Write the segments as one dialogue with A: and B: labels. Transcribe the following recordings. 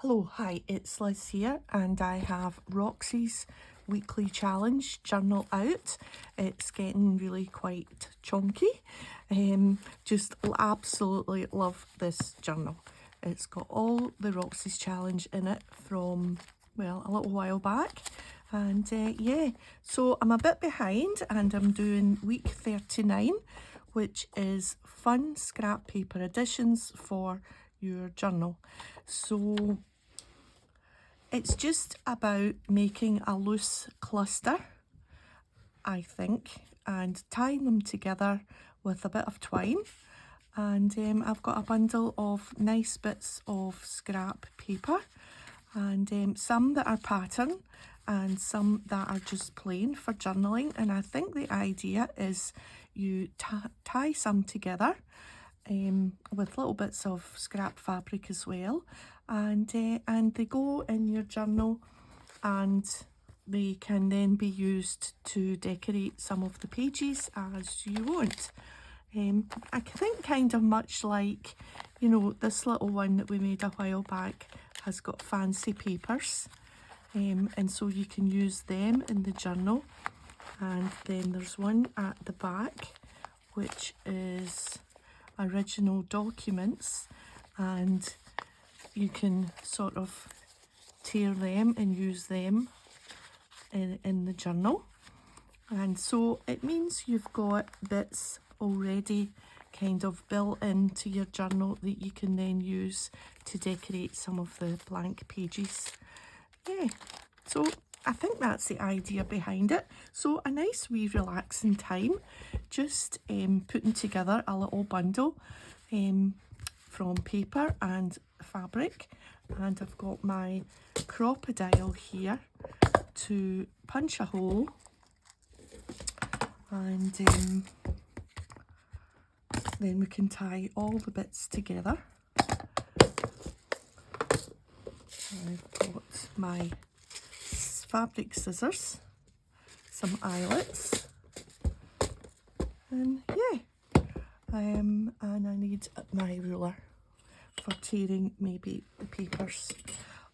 A: Hello, hi, it's Liz here, and I have Roxy's weekly challenge journal out. It's getting really quite chunky. Just absolutely love this journal. It's got all the Roxy's challenge in it from, well, a little while back. And yeah, so I'm a bit behind and I'm doing week 39, which is fun scrap paper additions for your journal. So it's just about making a loose cluster, I think, and tying them together with a bit of twine. And I've got a bundle of nice bits of scrap paper, and some that are pattern and some that are just plain for journaling. And I think the idea is you tie some together with little bits of scrap fabric as well, and they go in your journal, and they can then be used to decorate some of the pages as you want. I think kind of much like, you know, this little one that we made a while back has got fancy papers, and so you can use them in the journal. And then there's one at the back which is original documents, and you can sort of tear them and use them in the journal. And so it means you've got bits already kind of built into your journal that you can then use to decorate some of the blank pages. Yeah, so I think that's the idea behind it. So a nice wee relaxing time, just putting together a little bundle from paper and fabric. And I've got my crocodile here to punch a hole, and then we can tie all the bits together. I've got my fabric scissors, some eyelets, and yeah, and I need my ruler for tearing maybe the papers.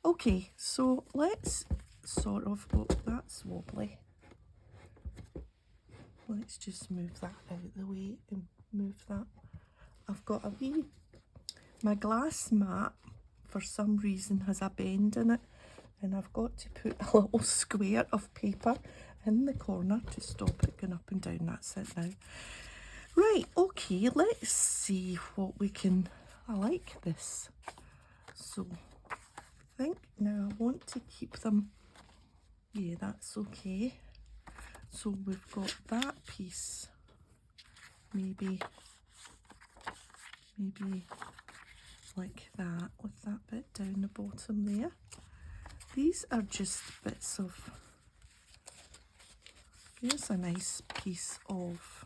A: Okay, so let's sort of, oh, that's wobbly. Let's just move that out of the way and move that. I've got a wee, my glass mat for some reason has a bend in it, and I've got to put a little square of paper in the corner to stop it going up and down. That's it now. Right, okay, let's see what we can, I like this. So I think now I want to keep them, yeah, that's okay. So we've got that piece, maybe like that, with that bit down the bottom there. These are just bits of, here's a nice piece of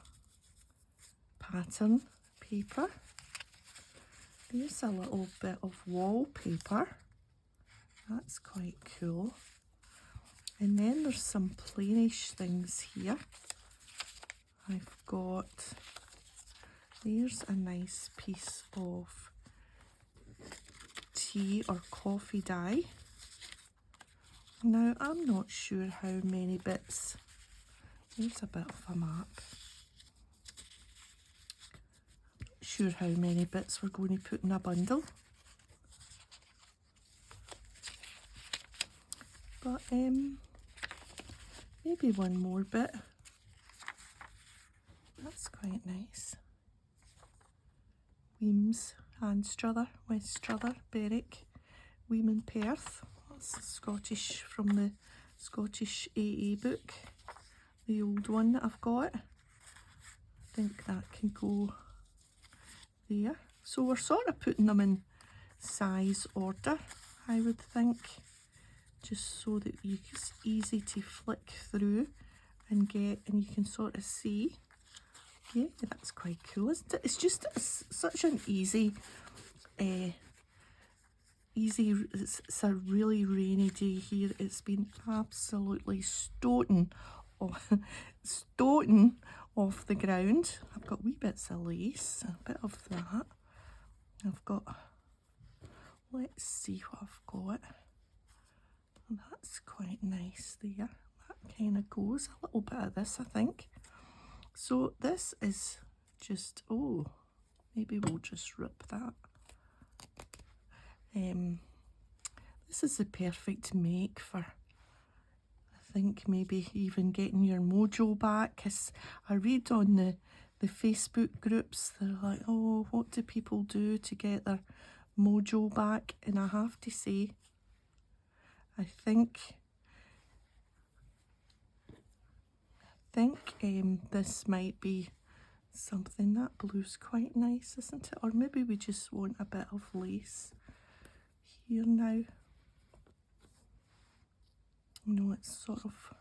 A: pattern paper. There's a little bit of wallpaper. That's quite cool. And then there's some plainish things here. I've got, there's a nice piece of tea or coffee dye. Now, I'm not sure how many bits. There's a bit of a map. Not sure how many bits we're going to put in a bundle. But maybe one more bit. That's quite nice. Weems, Anstruther, Weststruther, Berwick, Weeman, Perth. That's Scottish, from the Scottish AA book, the old one that I've got. I think that can go there. So we're sort of putting them in size order, I would think, just so that it's easy to flick through and get, and you can sort of see. Yeah, that's quite cool, isn't it? It's just such an easy, it's a really rainy day here. It's been absolutely stoating off the ground. I've got wee bits of lace, a bit of that. I've got let's see what I've got. And that's quite nice there. That kind of goes. A little bit of this, I think. So this is just, oh, maybe we'll just rip that. This is the perfect make for, I think, maybe even getting your mojo back. 'Cause I read on the Facebook groups, they're like, oh, what do people do to get their mojo back? And I have to say, I think this might be something. That blue's quite nice, isn't it? Or maybe we just want a bit of lace here now. No, it's sort of,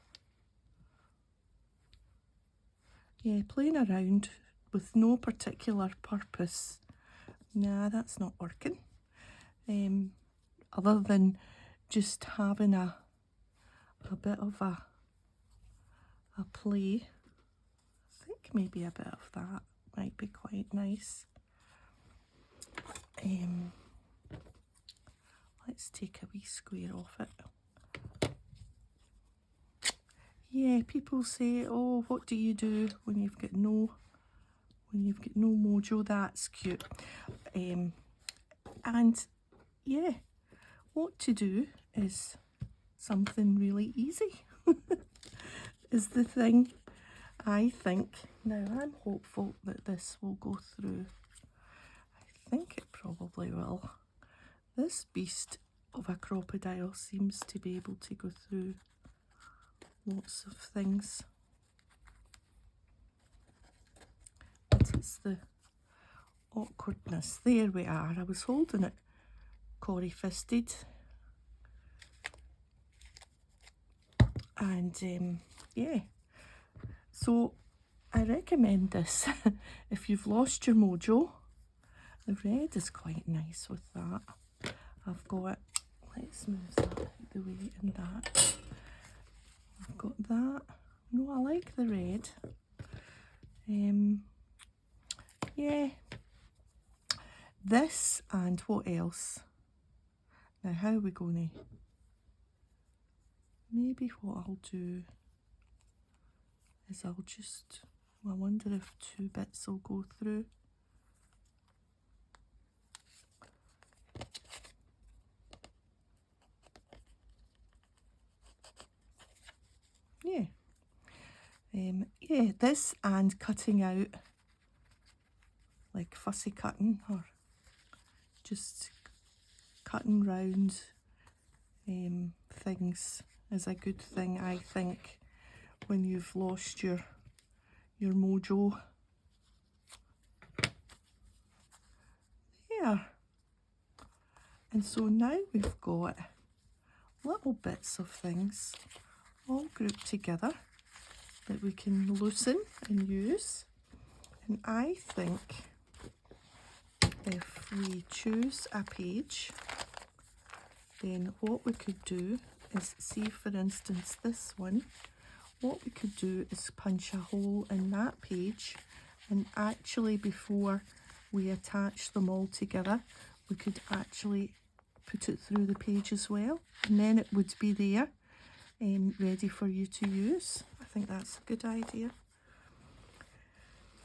A: yeah, playing around with no particular purpose. Nah, that's not working. Other than just having a bit of a play. I think maybe a bit of that might be quite nice. Let's take a wee square off it. Yeah, people say, oh, what do you do when you've got no mojo? That's cute. And yeah, what to do is something really easy is the thing, I think. Now, I'm hopeful that this will go through. I think it probably will. This beast of a crocodile seems to be able to go through lots of things. But it's the awkwardness. There we are. I was holding it cory-fisted. And yeah, so I recommend this if you've lost your mojo. The red is quite nice with that. I've got, let's move that out the way, and that. I've got that. No, I like the red. Yeah. This and what else? Now, how are we going to? Maybe what I'll do is I'll just, I wonder if 2 bits will go through. Yeah. Yeah, this and cutting out, like fussy cutting, or just cutting round things is a good thing, I think, when you've lost your mojo. There. And so now we've got little bits of things all grouped together that we can loosen and use. And I think if we choose a page, then what we could do is, see for instance this one, what we could do is punch a hole in that page, and actually before we attach them all together, we could actually put it through the page as well, and then it would be there ready for you to use. I think that's a good idea.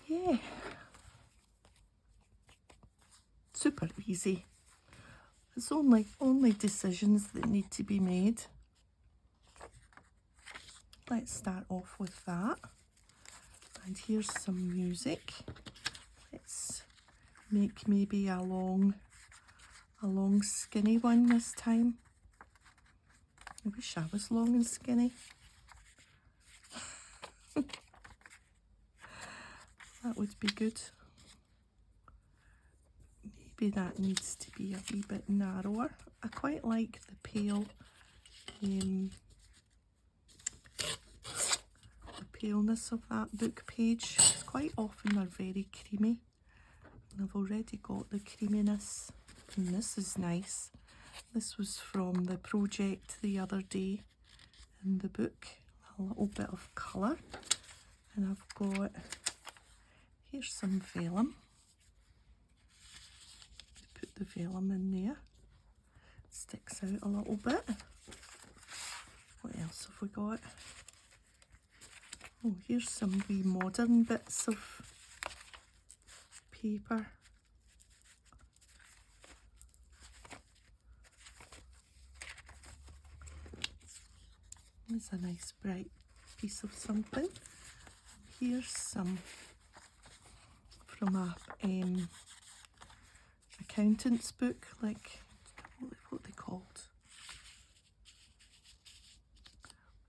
A: Yeah, super easy. It's only decisions that need to be made. Let's start off with that. And here's some music. Let's make maybe a long skinny one this time. I wish I was long and skinny. That would be good. Maybe that needs to be a wee bit narrower. I quite like the pale, the paleness of that book page. It's quite often they're very creamy, and I've already got the creaminess. And this is nice. This was from the project the other day in the book. A little bit of colour. And I've got, here's some vellum. Put the vellum in there. sticks out a little bit. What else have we got? Oh, here's some wee modern bits of paper. There's a nice bright piece of something. Here's some from a accountant's book, like, what are they called?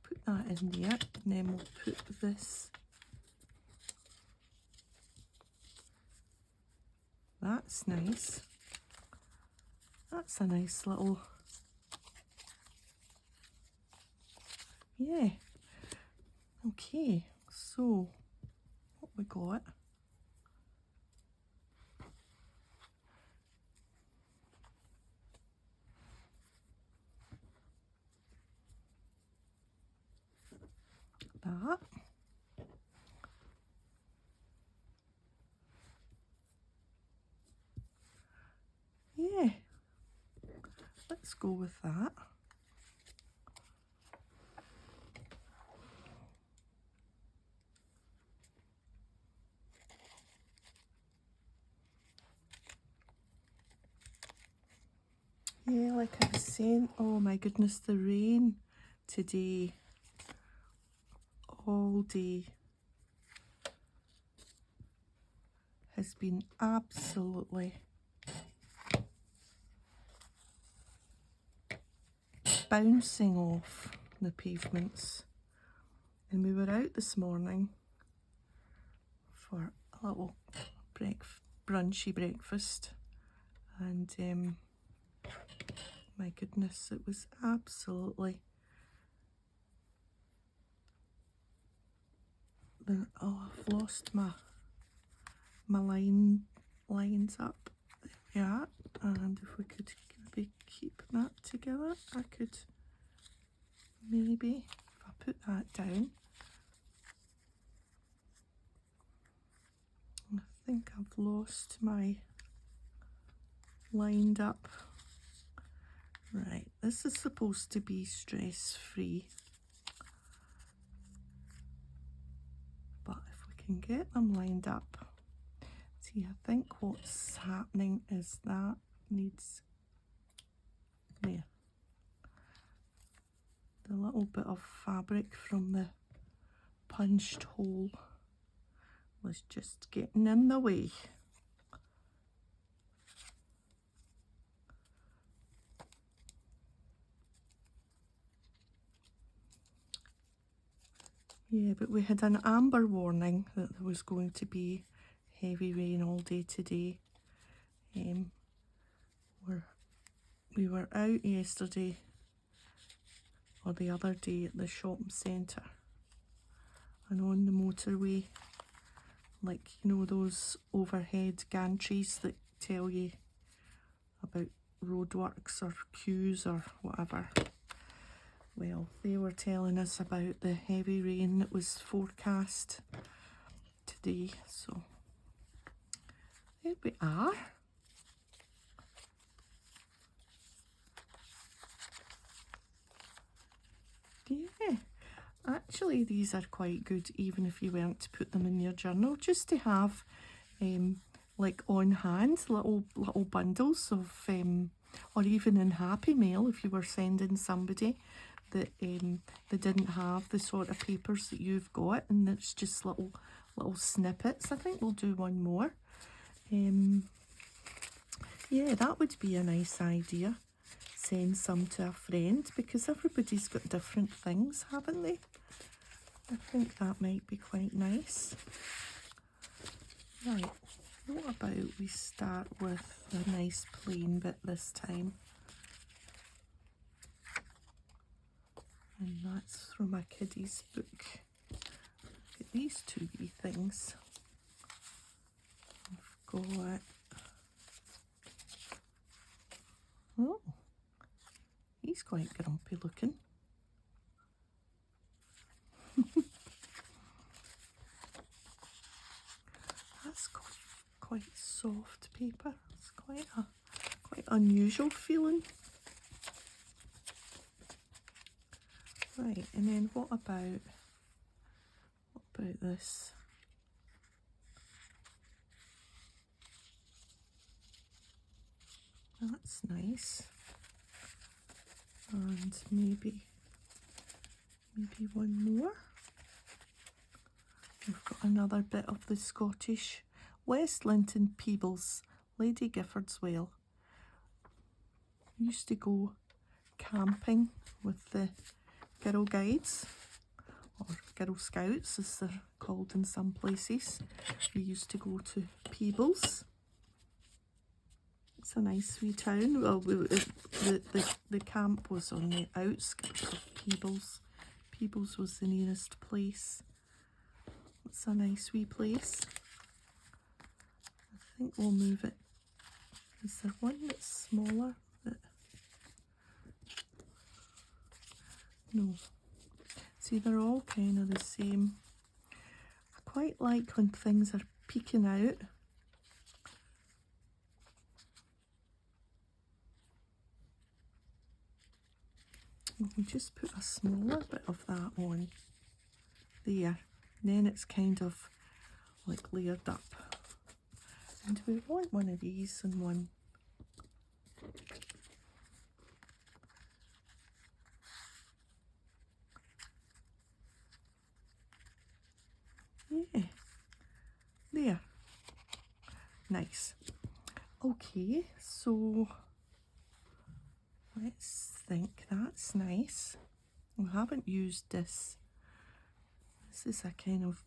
A: Put that in there, and then we'll put this. That's nice. That's a nice little, yeah. Okay, so what we got? That. Yeah, let's go with that. Yeah, like I was saying, oh my goodness, the rain today, all day, has been absolutely bouncing off the pavements. And we were out this morning for a little brunchy breakfast, and my goodness, it was absolutely oh, I've lost my lines up. There we are. And if we could maybe keep that together, I could maybe, if I put that down, I think I've lost my lined up. Right, this is supposed to be stress-free, but if we can get them lined up. See, I think what's happening is that needs, there, the little bit of fabric from the punched hole was just getting in the way. Yeah, but we had an amber warning that there was going to be heavy rain all day today. We were out yesterday or the other day at the shopping centre and on the motorway, like, you know, those overhead gantries that tell you about roadworks or queues or whatever. Well, they were telling us about the heavy rain that was forecast today, so there we are. Yeah, actually these are quite good even if you weren't to put them in your journal, just to have like on hand, little bundles of, or even in Happy Mail if you were sending somebody that they didn't have the sort of papers that you've got, and it's just little snippets. I think we'll do one more. Yeah, that would be a nice idea. Send some to a friend, because everybody's got different things, haven't they? I think that might be quite nice. Right, what about we start with the nice plain bit this time? And that's from a kiddie's book. Look at these two wee things. I've got, oh, he's quite grumpy looking. That's quite soft paper. It's quite unusual feeling. Right, and then what about this? That's nice. And maybe one more. We've got another bit of the Scottish West Linton Peebles, Lady Gifford's Whale. We used to go camping with the Girl Guides, or Girl Scouts as they're called in some places. We used to go to Peebles. It's a nice wee town. Well, the camp was on the outskirts of Peebles. Peebles was the nearest place. It's a nice wee place. I think we'll move it. Is there one that's smaller? No. See, they're all kind of the same. I quite like when things are peeking out. We'll just put a smaller bit of that on there. Then it's kind of like layered up. And we want one of these and one. Yeah, there. Nice. Okay, so let's think. That's nice. We haven't used this. This is a kind of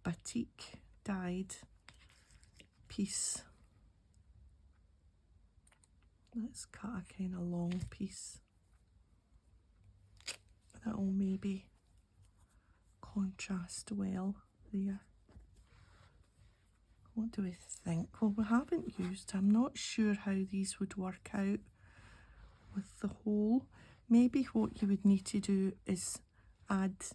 A: batik dyed piece. Let's cut a kind of long piece. That'll maybe contrast well there. What do we think? Well, we haven't used, I'm not sure how these would work out with the hole. Maybe what you would need to do is add,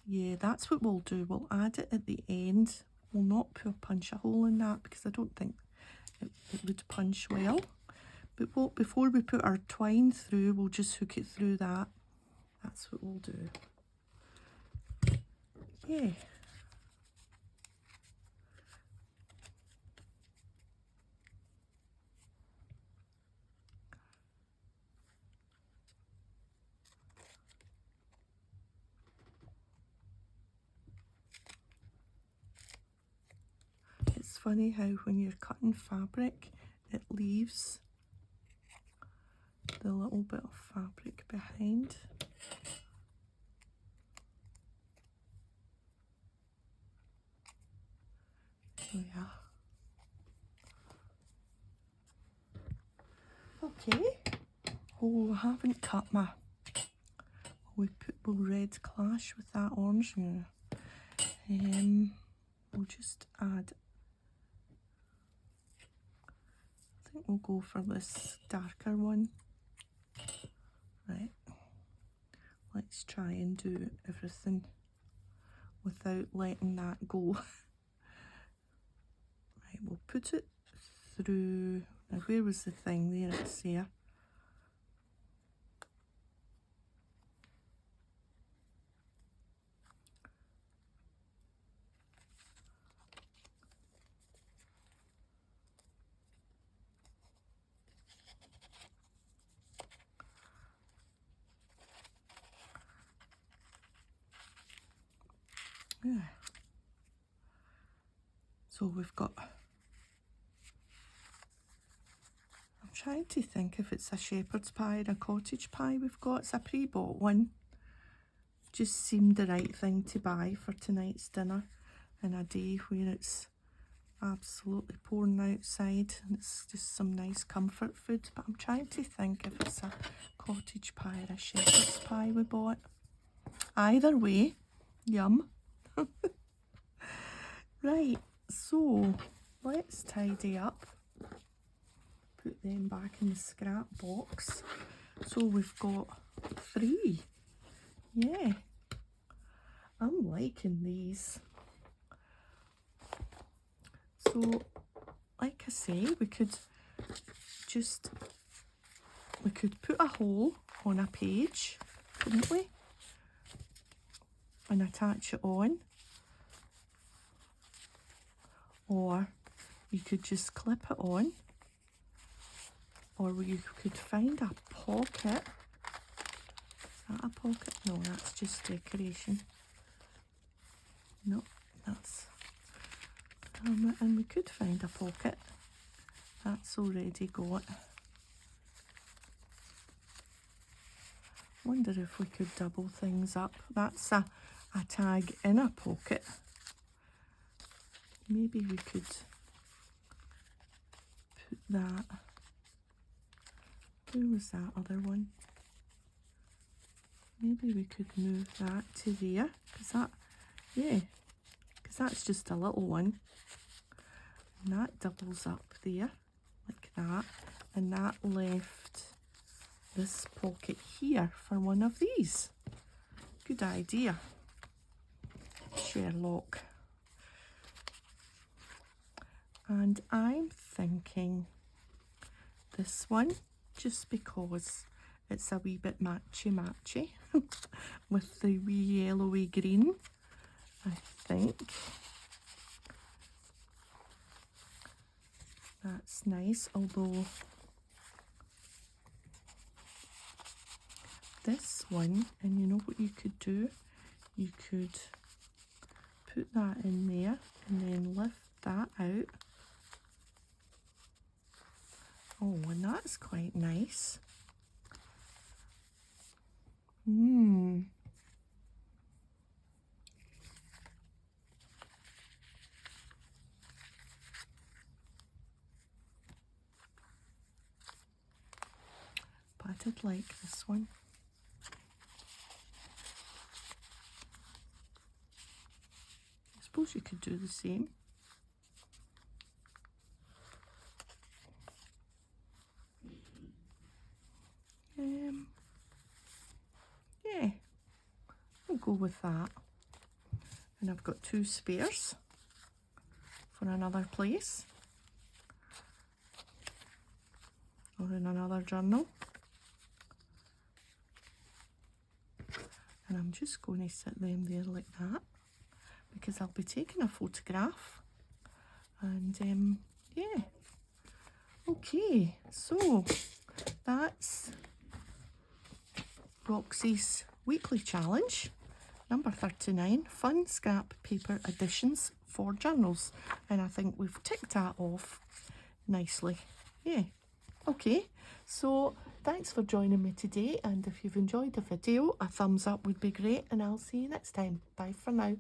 A: yeah, that's what we'll do. We'll add it at the end. We'll not punch a hole in that because I don't think it would punch well. But before we put our twine through, we'll just hook it through that. That's what we'll do. Yeah. It's funny how when you're cutting fabric, it leaves the little bit of fabric behind. There we are. Okay. Oh, I haven't cut my. We'll red clash with that orange. We'll just add. I think we'll go for this darker one. Right. Let's try and do everything without letting that go. Right, we'll put it through. Now, where was the thing? There, it's there. Yeah. So we've got, I'm trying to think if it's a shepherd's pie or a cottage pie we've got. It's a pre-bought one. Just seemed the right thing to buy for tonight's dinner in a day where it's absolutely pouring outside and it's just some nice comfort food. But I'm trying to think if it's a cottage pie or a shepherd's pie we bought. Either way, yum. Right, so let's tidy up. Put them back in the scrap box. So we've got 3. Yeah, I'm liking these. So, like I say, we could put a hole on a page, couldn't we? and attach it on, or you could just clip it on, or you could find a pocket. Is that a pocket? No, that's just decoration. No, that's and we could find a pocket that's already got. Wonder if we could double things up. That's a tag in a pocket. Maybe we could put that. Where was that other one? Maybe we could move that to there, because that, yeah, because that's just a little one. And that doubles up there, like that. And that left this pocket here for one of these. Good idea, Sherlock. And I'm thinking this one, just because it's a wee bit matchy with the wee yellowy green, I think. That's nice, although this one, and you know what you could do? You could put that in there and then lift that out. Oh, and that's quite nice. But I did like this one. I suppose you could do the same. Yeah, we'll go with that. And I've got 2 spares for another place or in another journal. And I'm just going to sit them there like that, because I'll be taking a photograph. And yeah, okay, so that's Roxy's weekly challenge, number 39, fun scrap paper additions for journals. And I think we've ticked that off nicely. Yeah, okay, so thanks for joining me today, and if you've enjoyed the video, a thumbs up would be great, and I'll see you next time. Bye for now.